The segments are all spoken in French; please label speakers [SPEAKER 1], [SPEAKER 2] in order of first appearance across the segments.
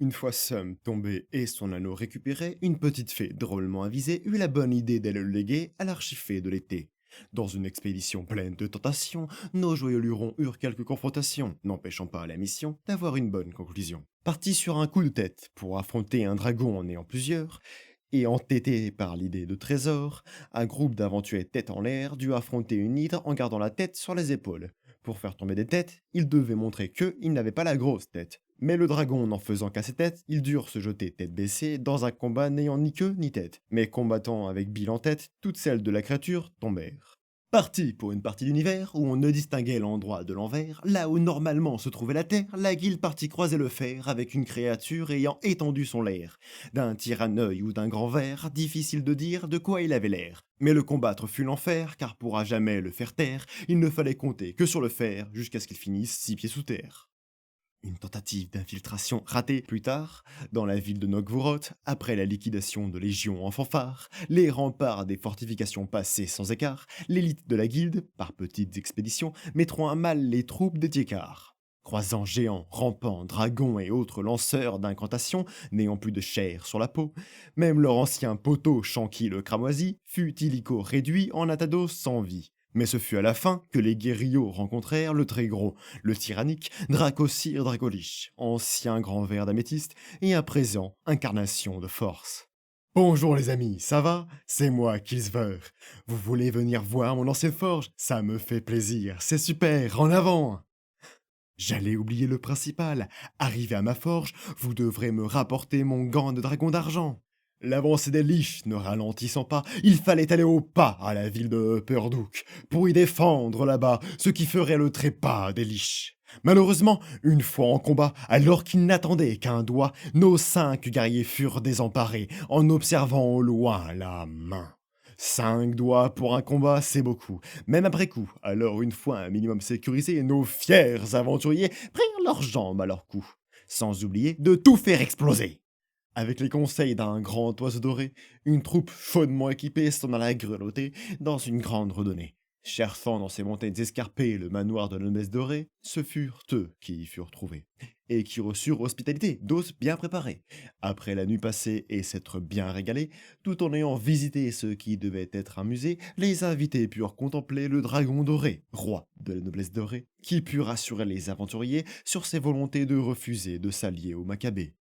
[SPEAKER 1] Une fois Sum tombé et son anneau récupéré, une petite fée drôlement avisée eut la bonne idée d'aller le léguer à l'archifée de l'été. Dans une expédition pleine de tentations, nos joyeux lurons eurent quelques confrontations, n'empêchant pas la mission d'avoir une bonne conclusion. Partis sur un coup de tête pour affronter un dragon en ayant plusieurs, et entêté par l'idée de trésor, un groupe d'aventuriers tête en l'air dut affronter une hydre en gardant la tête sur les épaules. Pour faire tomber des têtes, ils devaient montrer qu'ils n'avaient pas la grosse tête. Mais le dragon n'en faisant qu'à ses têtes, ils durent se jeter tête baissée dans un combat n'ayant ni queue ni tête. Mais combattant avec Bill en tête, toutes celles de la créature tombèrent. Parti pour une partie d'univers où on ne distinguait l'endroit de l'envers, là où normalement se trouvait la terre, la guilde partit croiser le fer avec une créature ayant étendu son lair. D'un tyranneuil ou d'un grand ver, difficile de dire de quoi il avait l'air. Mais le combattre fut l'enfer, car pour à jamais le faire taire, il ne fallait compter que sur le fer jusqu'à ce qu'il finisse 6 pieds sous terre. Une tentative d'infiltration ratée plus tard, dans la ville de Nogvorod, après la liquidation de légions en fanfare, les remparts des fortifications passés sans écart, l'élite de la guilde, par petites expéditions, mettront à mal les troupes des Diékars. Croisant géants, rampants, dragons et autres lanceurs d'incantations, n'ayant plus de chair sur la peau, même leur ancien poteau Shanky le cramoisi fut illico réduit en atados sans vie. Mais ce fut à la fin que les guérillots rencontrèrent le très gros, le tyrannique Dracosir Dracolich, ancien grand ver d'améthyste et à présent incarnation de force. Bonjour les amis, ça va? C'est moi, Kilsver. Vous voulez venir voir mon ancienne forge? Ça me fait plaisir, c'est super, en avant! J'allais oublier le principal. Arrivé à ma forge, vous devrez me rapporter mon gant de dragon d'argent. L'avancée des Liches ne ralentissant pas, il fallait aller au pas à la ville de Purdouk pour y défendre là-bas ce qui ferait le trépas des Liches. Malheureusement, une fois en combat, alors qu'ils n'attendaient qu'un doigt, nos 5 guerriers furent désemparés en observant au loin la main. 5 doigts pour un combat, c'est beaucoup, même après coup. Alors, une fois un minimum sécurisé, nos fiers aventuriers prirent leurs jambes à leur cou, sans oublier de tout faire exploser. Avec les conseils d'un grand oiseau doré, une troupe chaudement équipée s'en alla grelotter dans une grande randonnée. Cherchant dans ces montagnes escarpées le manoir de l'Homesse dorée, ce furent eux qui y furent trouvés, et qui reçurent hospitalité d'os bien préparés. Après la nuit passée et s'être bien régalés, tout en ayant visité ce qui devait être un musée, les invités purent contempler le dragon doré, roi de la noblesse dorée, qui put rassurer les aventuriers sur ses volontés de refuser de s'allier aux Maccabées.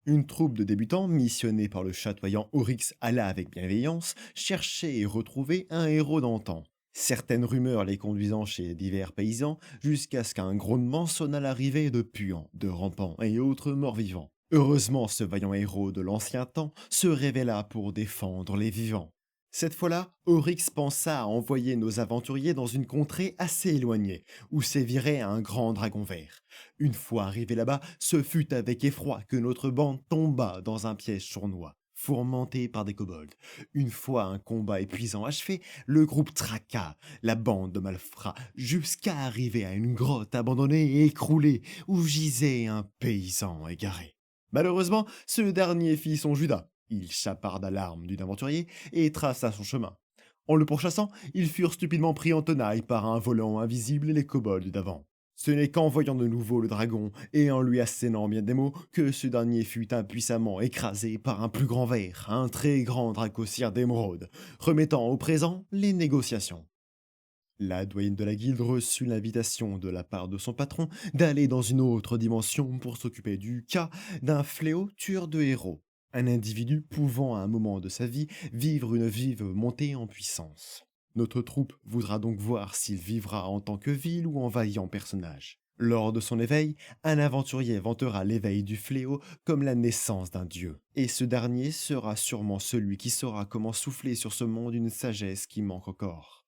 [SPEAKER 1] Une troupe de débutants, missionnée par le chatoyant Oryx alla avec bienveillance, chercher et retrouver un héros d'antan. Certaines rumeurs les conduisant chez divers paysans, jusqu'à ce qu'un grondement sonna l'arrivée de puants, de rampants et autres morts-vivants. Heureusement, ce vaillant héros de l'ancien temps se révéla pour défendre les vivants. Cette fois-là, Oryx pensa à envoyer nos aventuriers dans une contrée assez éloignée, où sévirait un grand dragon vert. Une fois arrivé là-bas, ce fut avec effroi que notre bande tomba dans un piège sournois, fourmenté par des kobolds. Une fois un combat épuisant achevé, le groupe traqua la bande de malfrats jusqu'à arriver à une grotte abandonnée et écroulée où gisait un paysan égaré. Malheureusement, ce dernier fit son Judas. Il chaparda l'arme d'une aventurier et traça son chemin. En le pourchassant, ils furent stupidement pris en tenaille par un volant invisible et les kobolds d'avant. Ce n'est qu'en voyant de nouveau le dragon et en lui assénant bien des mots que ce dernier fut impuissamment écrasé par un plus grand ver, un très grand dracocire d'émeraude, remettant au présent les négociations. La doyenne de la guilde reçut l'invitation de la part de son patron d'aller dans une autre dimension pour s'occuper du cas d'un fléau tueur de héros, un individu pouvant à un moment de sa vie vivre une vive montée en puissance. Notre troupe voudra donc voir s'il vivra en tant que vil ou en vaillant personnage. Lors de son éveil, un aventurier vantera l'éveil du fléau comme la naissance d'un dieu, et ce dernier sera sûrement celui qui saura comment souffler sur ce monde une sagesse qui manque encore.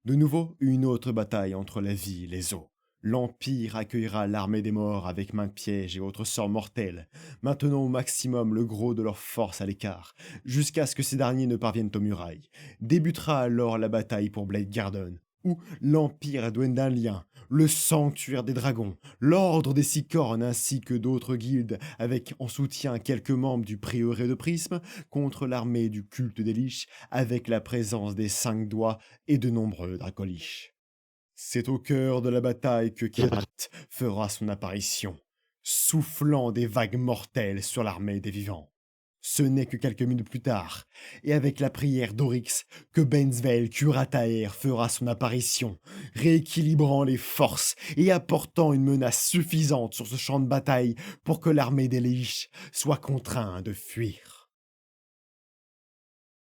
[SPEAKER 1] De nouveau, une autre bataille entre la vie et les eaux. L'Empire accueillera l'armée des morts avec main de piège et autres sorts mortels, maintenant au maximum le gros de leur force à l'écart, jusqu'à ce que ces derniers ne parviennent aux murailles. Débutera alors la bataille pour Blade Garden, où l'Empire Dwendalien, le sanctuaire des dragons, l'ordre des six cornes ainsi que d'autres guildes avec en soutien quelques membres du prieuré de Prisme contre l'armée du culte des Liches avec la présence des 5 doigts et de nombreux dracoliches. C'est au cœur de la bataille que Kirat fera son apparition. soufflant des vagues mortelles sur l'armée des vivants. Ce n'est que quelques minutes plus tard, et avec la prière d'Oryx, que Benzvel Kurataer fera son apparition, rééquilibrant les forces et apportant une menace suffisante sur ce champ de bataille pour que l'armée des Lich soit contrainte de fuir.